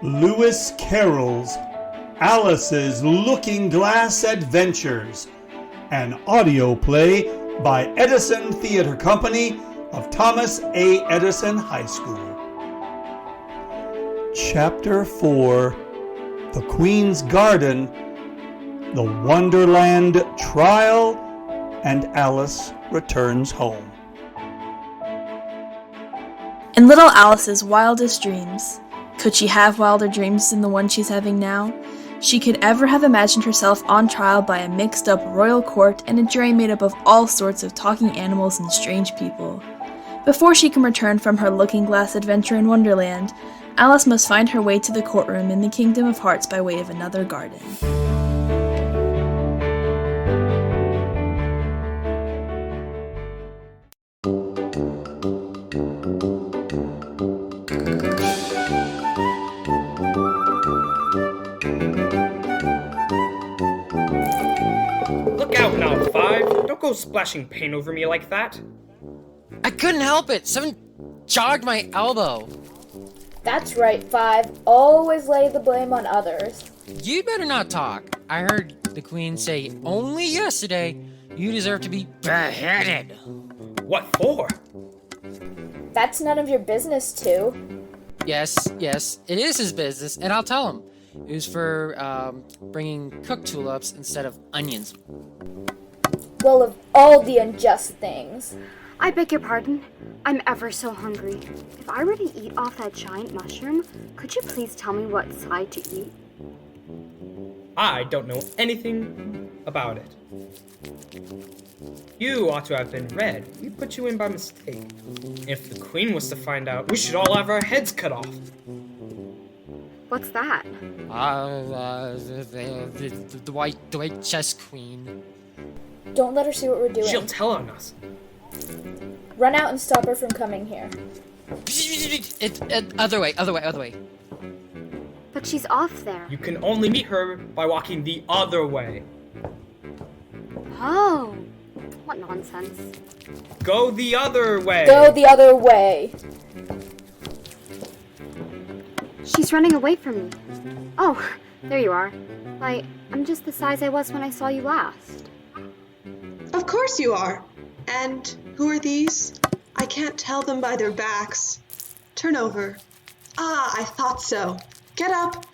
Lewis Carroll's Alice's Looking Glass Adventures, an audio play by Edison Theatre Company of Thomas A. Edison High School. Chapter 4, The Queen's Garden, The Wonderland Trial and Alice Returns Home. In little Alice's wildest dreams, could she have wilder dreams than the one she's having now? She could ever have imagined herself on trial by a mixed-up royal court and a jury made up of all sorts of talking animals and strange people. Before she can return from her looking-glass adventure in Wonderland, Alice must find her way to the courtroom in the Kingdom of Hearts by way of another garden. Look out now, Five! Don't go splashing paint over me like that! I couldn't help it! Someone jogged my elbow! That's right, Five. Always lay the blame on others. You'd better not talk. I heard the Queen say only yesterday you deserve to be beheaded. What for? That's none of your business, too. Yes, it is his business, and I'll tell him. It was for bringing cooked tulips instead of onions. Well, of all the unjust things. I beg your pardon. I'm ever so hungry. If I were to eat off that giant mushroom, could you please tell me what side to eat? I don't know anything about it. You ought to have been red. We put you in by mistake. If the Queen was to find out, we should all have our heads cut off. What's that? The white chess queen. Don't let her see what we're doing. She'll tell on us. Run out and stop her from coming here. Other way. But she's off there. You can only meet her by walking the other way. Oh, what nonsense. Go the other way! Go the other way! She's running away from me. Oh, there you are. I'm just the size I was when I saw you last. Of course you are. And who are these? I can't tell them by their backs. Turn over. Ah, I thought so. Get up.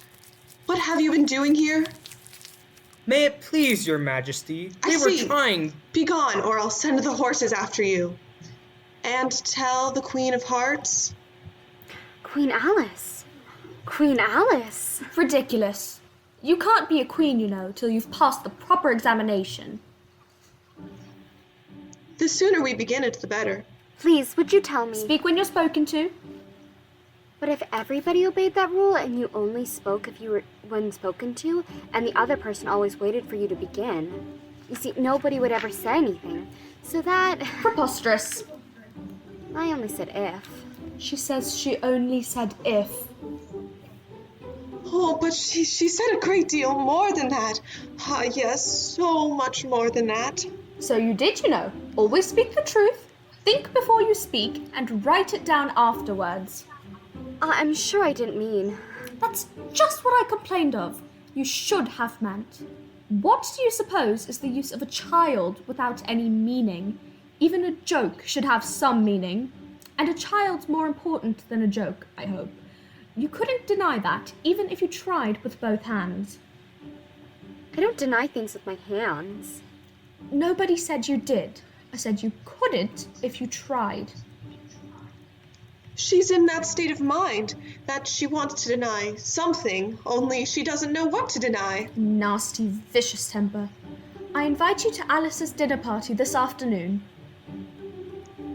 What have you been doing here? May it please your majesty, they were trying... Be gone, or I'll send the horses after you. And tell the Queen of Hearts. Queen Alice. Queen Alice. Ridiculous. You can't be a queen, you know, till you've passed the proper examination. The sooner we begin it, the better. Please, would you tell me? Speak when you're spoken to. But if everybody obeyed that rule and you only spoke if you were when spoken to, and the other person always waited for you to begin, you see, nobody would ever say anything. So that... Preposterous. I only said if. She says she only said if. Oh, but she said a great deal more than that. Ah, yes, so much more than that. So you did, you know. Always speak the truth. Think before you speak, and write it down afterwards. I'm sure I didn't mean. That's just what I complained of. You should have meant. What do you suppose is the use of a child without any meaning? Even a joke should have some meaning. And a child's more important than a joke, I hope. You couldn't deny that, even if you tried with both hands. I don't deny things with my hands. Nobody said you did. I said you couldn't if you tried. She's in that state of mind that she wants to deny something, only she doesn't know what to deny. Nasty, vicious temper. I invite you to Alice's dinner party this afternoon.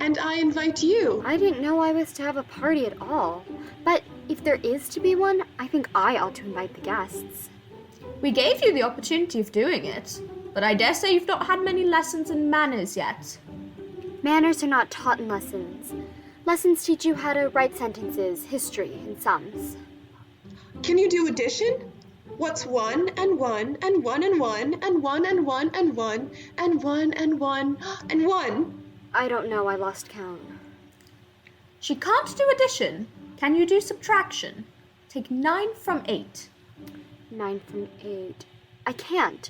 And I invite you. I didn't know I was to have a party at all. But if there is to be one, I think I ought to invite the guests. We gave you the opportunity of doing it, but I dare say you've not had many lessons in manners yet. Manners are not taught in lessons. Lessons teach you how to write sentences, history, and sums. Can you do addition? What's 1 and 1 and 1 and 1 and 1 and 1 and 1 and 1 and 1 and 1? I don't know, I lost count. She can't do addition. Can you do subtraction? Take 9 from 8. 9 from 8. I can't.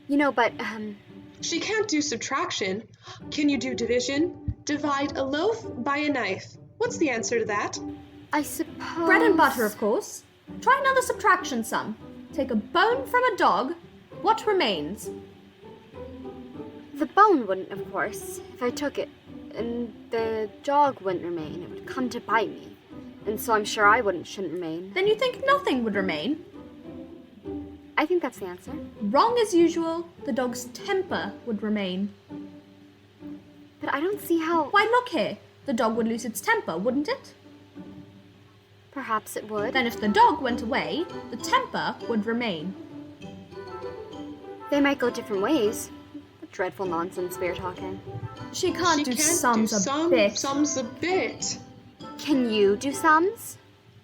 You know, but, She can't do subtraction. Can you do division? Divide a loaf by a knife. What's the answer to that? I suppose... Bread and butter, of course. Try another subtraction sum. Take a bone from a dog. What remains? The bone wouldn't, of course, if I took it. And the dog wouldn't remain. It would come to bite me. And so I'm sure I shouldn't remain. Then you think nothing would remain? I think that's the answer. Wrong as usual. The dog's temper would remain. But I don't see how... Why, look here. The dog would lose its temper, wouldn't it? Perhaps it would. Then if the dog went away, the temper would remain. They might go different ways. What dreadful nonsense we're talking. She can't do sums a bit. Sums a bit. Can you do sums?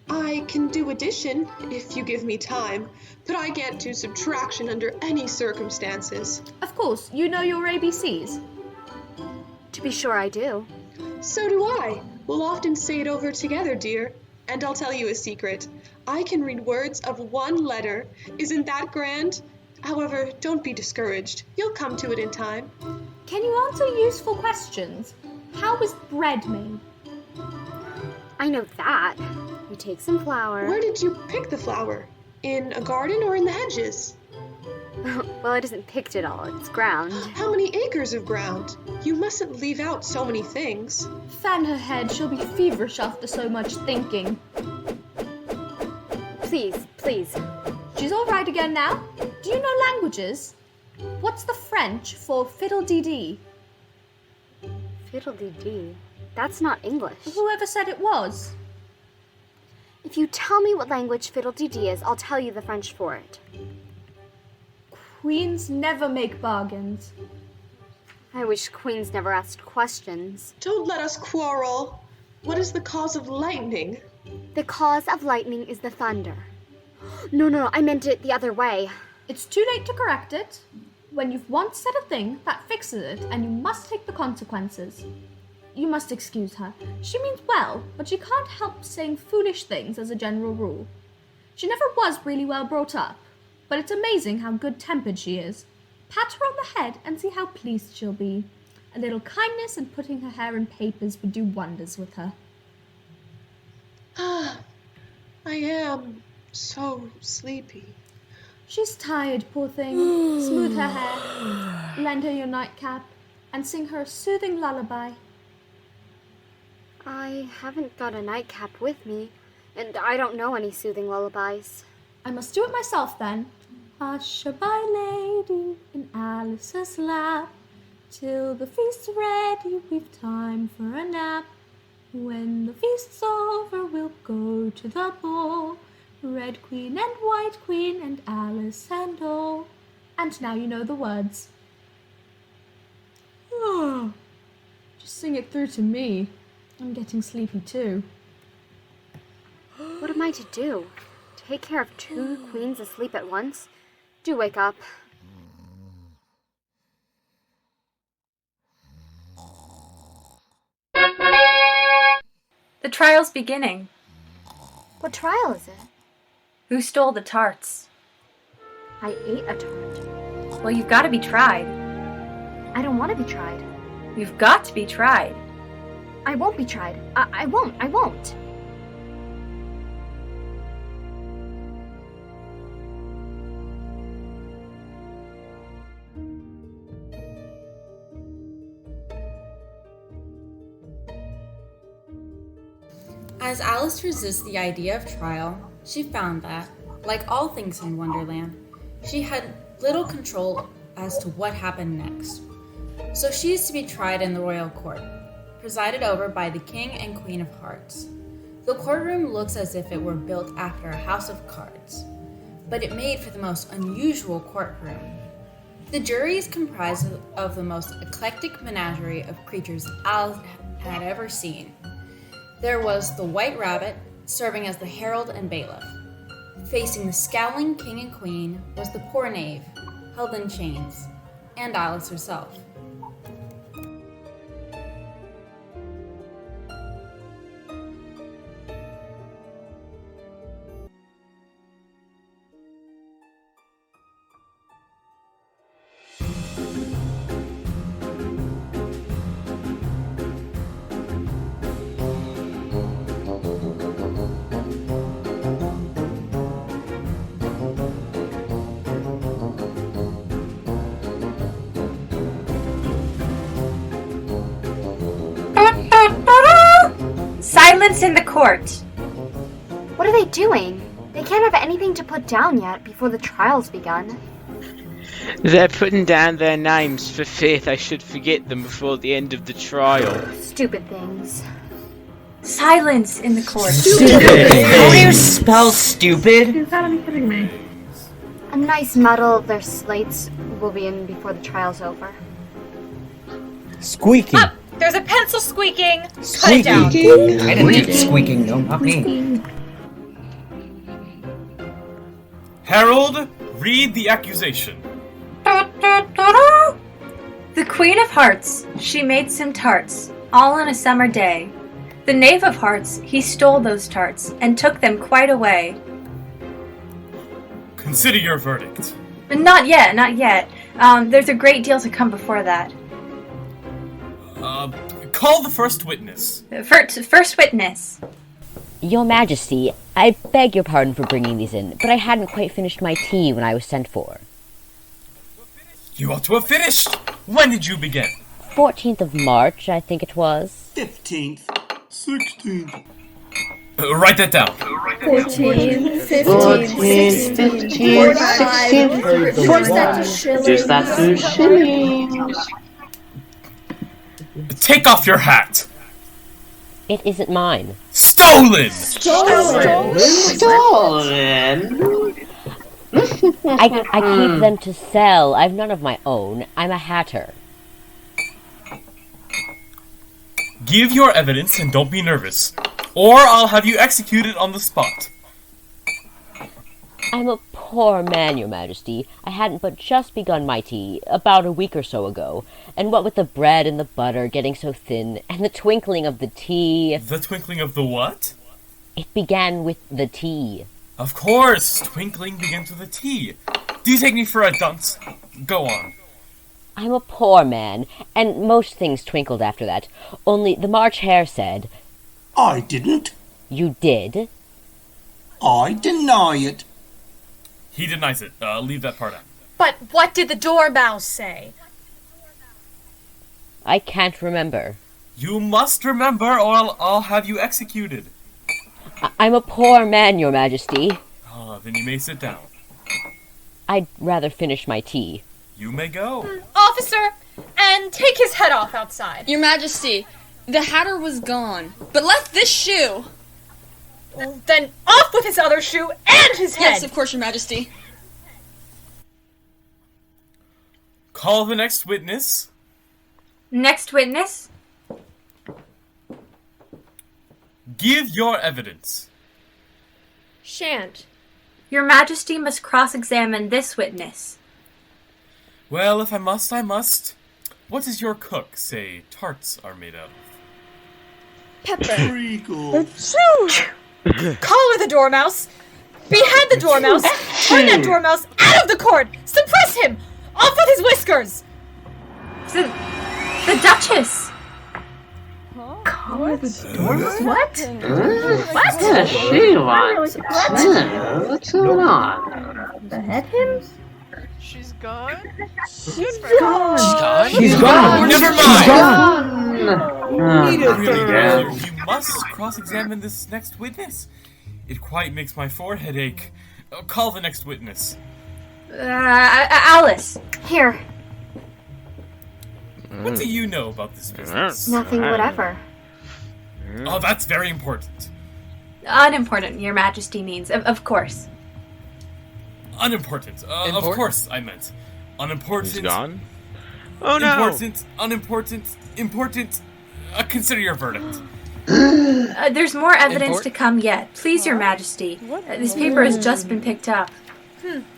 I can do addition if you give me time, but I can't do subtraction under any circumstances. Of course, you know your ABCs. To be sure I do. So do I. We'll often say it over together, dear. And I'll tell you a secret. I can read words of one letter. Isn't that grand? However, don't be discouraged. You'll come to it in time. Can you answer useful questions? How is bread made? I know that. You take some flour. Where did you pick the flour? In a garden or in the hedges? Well, it isn't picked at all. It's ground. How many acres of ground? You mustn't leave out so many things. Fan her head. She'll be feverish after so much thinking. Please, please. She's all right again now? Do you know languages? What's the French for fiddle-dee-dee? Fiddle-dee-dee. That's not English. Whoever said it was? If you tell me what language fiddle-dee-dee is, I'll tell you the French for it. Queens never make bargains. I wish queens never asked questions. Don't let us quarrel. What is the cause of lightning? The cause of lightning is the thunder. No, I meant it the other way. It's too late to correct it. When you've once said a thing, that fixes it, and you must take the consequences. You must excuse her. She means well, but she can't help saying foolish things as a general rule. She never was really well brought up, but it's amazing how good-tempered she is. Pat her on the head and see how pleased she'll be. A little kindness and putting her hair in papers would do wonders with her. I am so sleepy. She's tired, poor thing. Smooth her hair, lend her your nightcap, and sing her a soothing lullaby. I haven't got a nightcap with me, and I don't know any soothing lullabies. I must do it myself then. Hush-a-bye, lady, in Alice's lap. Till the feast's ready, we've time for a nap. When the feast's over, we'll go to the ball. Red Queen and White Queen and Alice and all. And now you know the words. Just sing it through to me. I'm getting sleepy too. What am I to do? Take care of 2 queens asleep at once? Do wake up. The trial's beginning. What trial is it? Who stole the tarts? I ate a tart. Well, you've got to be tried. I don't want to be tried. You've got to be tried. I won't be tried. I won't. As Alice resists the idea of trial, she found that, like all things in Wonderland, she had little control as to what happened next. So she is to be tried in the royal court, presided over by the King and Queen of Hearts. The courtroom looks as if it were built after a house of cards, but it made for the most unusual courtroom. The jury is comprised of the most eclectic menagerie of creatures Alice had ever seen. There was the White Rabbit, serving as the herald and bailiff. Facing the scowling king and queen was the poor knave, held in chains, and Alice herself. Silence in the court! What are they doing? They can't have anything to put down yet before the trial's begun. They're putting down their names for fear I should forget them before the end of the trial. Stupid things. Silence in the court. How do you spell stupid? You gotta be kidding me. A nice muddle of their slates will be in before the trial's over. Squeaking. Up! There's a pencil squeaking! Cut it Squeaking. down! I didn't do squeaking, no, not me. Harold, read the accusation. The Queen of Hearts, she made some tarts, all on a summer day. The Knave of Hearts, he stole those tarts, and took them quite away. Consider your verdict. Not yet, not yet. There's a great deal to come before that. Call the first witness. First witness. Your Majesty, I beg your pardon for bringing these in, but I hadn't quite finished my tea when I was sent for. You ought to have finished. When did you begin? 14th of March, I think it was. 15th. 16th. Write that down. 14, 15, 16, 45. Force that to shillings. Reduce that to shillings. Take off your hat. It isn't mine. Stolen! Stolen! I keep them to sell. I've none of my own. I'm a hatter. Give your evidence and don't be nervous, or I'll have you executed on the spot. I'm a poor man, Your Majesty. I hadn't but just begun my tea, about a week or so ago, and what with the bread and the butter getting so thin, and the twinkling of the tea... The twinkling of the what? It began with the tea. Of course! Twinkling begins with a T. Do you take me for a dunce? Go on. I'm a poor man, and most things twinkled after that. Only the March Hare said... I didn't. You did? I deny it. He denies it. Leave that part out. But what did the dormouse say? I can't remember. You must remember, or I'll have you executed. I'm a poor man, Your Majesty. Ah, then you may sit down. I'd rather finish my tea. You may go. Officer, and take his head off outside. Your Majesty, the hatter was gone, but left this shoe. Well, then off with his other shoe and his head! Yes, of course, Your Majesty. Call the next witness. Next witness. Give your evidence. Shan't. Your Majesty must cross-examine this witness. Well, if I must, I must. What does your cook say tarts are made of? Pepper. Collar the dormouse. Behead the dormouse. Turn that dormouse out of the court. Suppress him. Off with his whiskers. The Duchess. Collar the dormouse? What? What does she want? What's going on? Behead him? She's gone? She's gone. She's gone. Never mind. Really, You must cross-examine this next witness. It quite makes my forehead ache. Call the next witness. Alice. Here. What do you know about this business? Nothing whatever. Oh, that's very important. Unimportant, Your Majesty means, of course. Unimportant. Of course, I meant. Unimportant. He's gone? Oh no! Important, unimportant, important. Consider your verdict. There's more evidence to come yet. Please, Your Majesty. This paper has just been picked up.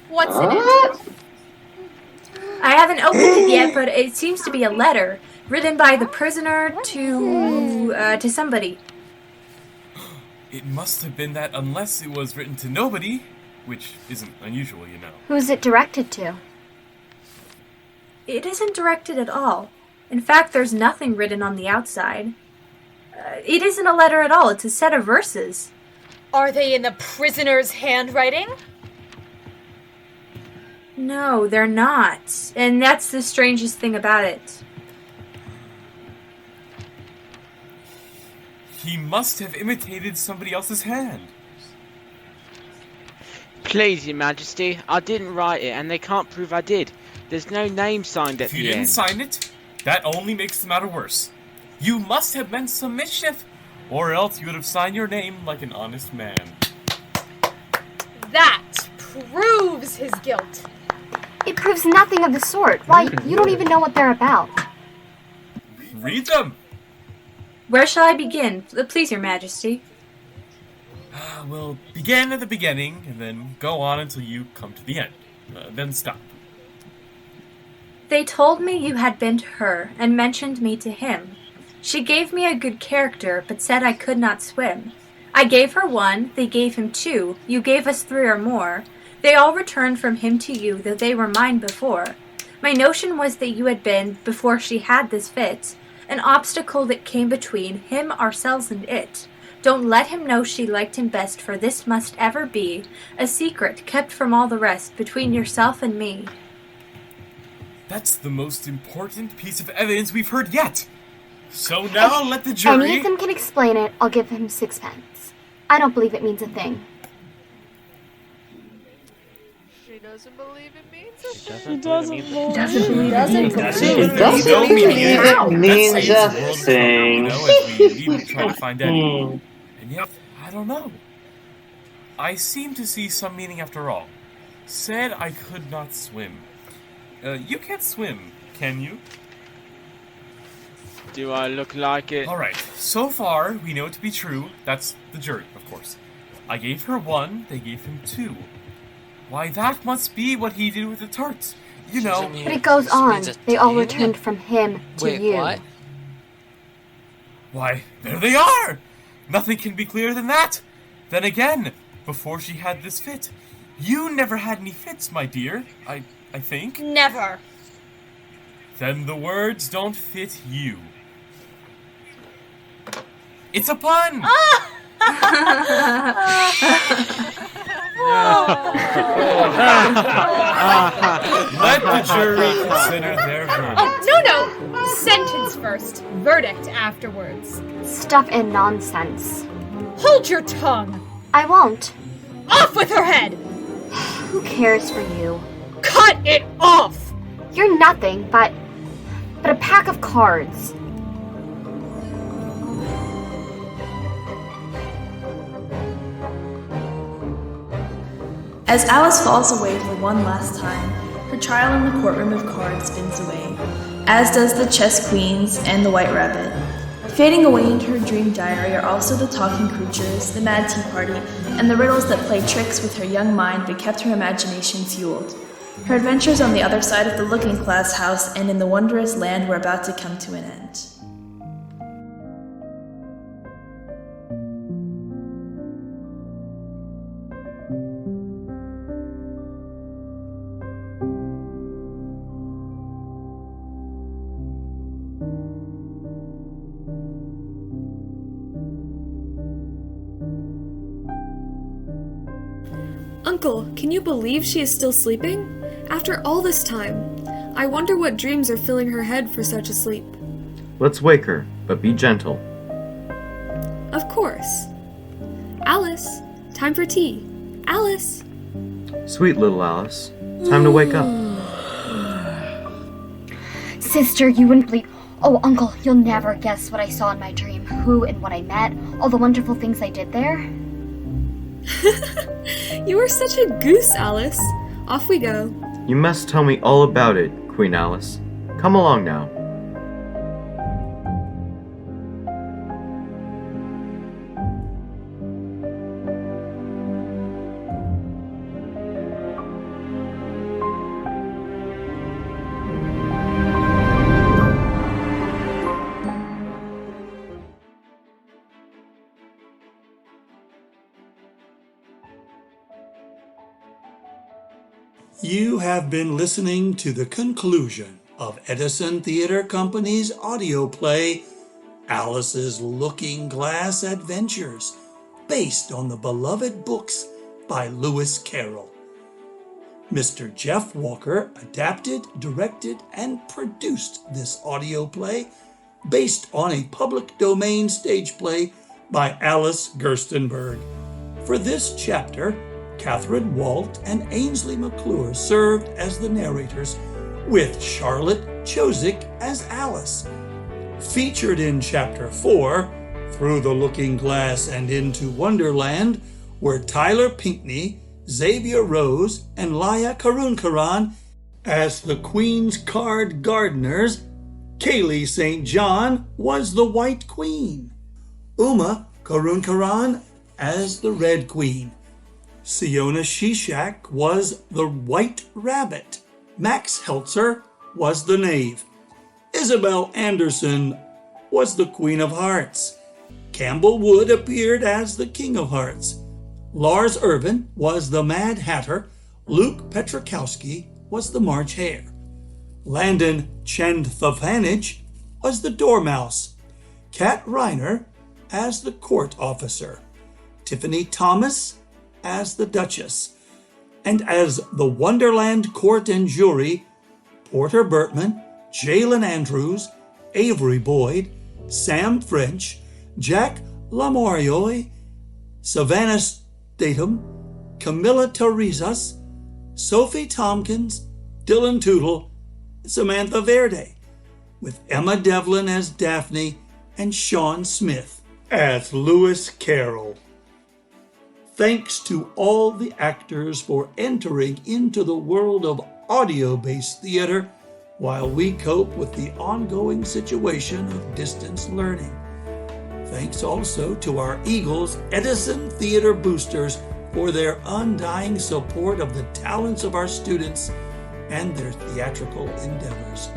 What's in it? I haven't opened it yet, but it seems to be a letter written by the prisoner to somebody. It must have been that, unless it was written to nobody, which isn't unusual, you know. Who's it directed to? It isn't directed at all. In fact, there's nothing written on the outside. It isn't a letter at all. It's a set of verses. Are they in the prisoner's handwriting? No, they're not. And that's the strangest thing about it. He must have imitated somebody else's hand. Please, Your Majesty, I didn't write it, and they can't prove I did. There's no name signed at If you the didn't end. sign it, that only makes the matter worse. You must have meant some mischief, or else you would have signed your name like an honest man. That proves his guilt. It proves nothing of the sort. Why, you don't even know what they're about. Read them! Where shall I begin? Please, Your Majesty. We'll begin at the beginning, and then go on until you come to the end. Then stop. They told me you had been to her, and mentioned me to him. She gave me a good character, but said I could not swim. I gave her 1, they gave him 2, you gave us 3 or more. They all returned from him to you, though they were mine before. My notion was that you had been, before she had this fit, an obstacle that came between him, ourselves, and it. Don't let him know she liked him best, for this must ever be a secret kept from all the rest between yourself and me. That's the most important piece of evidence we've heard yet. So now let the jury... Any of them can explain it, I'll give him 6 pence. I don't believe it means a thing. She doesn't believe it means a thing. She doesn't believe it means a thing. We even try to find out. And yet, I don't know. I seem to see some meaning after all. Said I could not swim. You can't swim, can you? Do I look like it? Alright, so far we know it to be true. That's the jury, of course. I gave her 1, they gave him 2. Why, that must be what he did with the tarts. You know... But it goes on. They all returned from him to you. What? Why, there they are! Nothing can be clearer than that. Then again, before she had this fit, you never had any fits, my dear, I think. Never. Then the words don't fit you. It's a pun! Let the jury consider their verdict. No. Sentence first, verdict afterwards. Stuff and nonsense. Hold your tongue. I won't. Off with her head. Who cares for you? Cut it off. You're nothing but a pack of cards. As Alice falls away for one last time, her trial in the courtroom of cards spins away, as does the chess queens and the white rabbit. Fading away into her dream diary are also the talking creatures, the mad tea party, and the riddles that play tricks with her young mind but kept her imagination fueled. Her adventures on the other side of the looking-glass house and in the wondrous land were about to come to an end. Uncle, can you believe she is still sleeping? After all this time. I wonder what dreams are filling her head for such a sleep. Let's wake her, but be gentle. Of course. Alice, time for tea. Alice! Sweet little Alice, time to wake up. Sister, you wouldn't believe... Oh, Uncle, you'll never guess what I saw in my dream. Who and what I met. All the wonderful things I did there. You are such a goose, Alice. Off we go. You must tell me all about it, Queen Alice. Come along now. You have been listening to the conclusion of Edison Theatre Company's audio play, Alice's Looking Glass Adventures, based on the beloved books by Lewis Carroll. Mr. Jeff Walker adapted, directed, and produced this audio play based on a public domain stage play by Alice Gerstenberg. For this chapter, Catherine Walt and Ainsley McClure served as the narrators, with Charlotte Chosick as Alice. Featured in Chapter 4, Through the Looking Glass and Into Wonderland, were Tyler Pinkney, Xavier Rose, and Laya Karunkaran as the Queen's Card Gardeners. Kaylee St. John was the White Queen. Uma Karunkaran as the Red Queen. Siona Shishak was the White Rabbit. Max Heltzer was the Knave. Isabel Anderson was the Queen of Hearts. Campbell Wood appeared as the King of Hearts. Lars Irvin was the Mad Hatter. Luke Petrakowski was the March Hare. Landon Chandthavanich was the Dormouse. Kat Reiner as the Court Officer. Tiffany Thomas as the Duchess. And as the Wonderland Court and Jury, Porter Burtman, Jalen Andrews, Avery Boyd, Sam French, Jack Lamourioy, Savannah Statham, Camilla Teresas, Sophie Tompkins, Dylan Tootle, and Samantha Verde, with Emma Devlin as Daphne and Sean Smith as Lewis Carroll. Thanks to all the actors for entering into the world of audio-based theater while we cope with the ongoing situation of distance learning. Thanks also to our Eagles Edison Theater Boosters for their undying support of the talents of our students and their theatrical endeavors.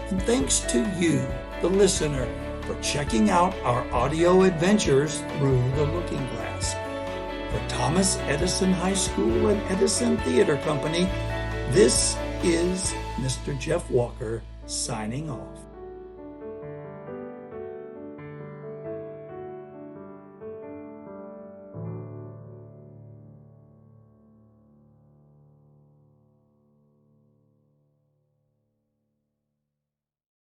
And thanks to you, the listener, for checking out our audio adventures through the Looking Glass. For Thomas Edison High School and Edison Theater Company, this is Mr. Jeff Walker signing off.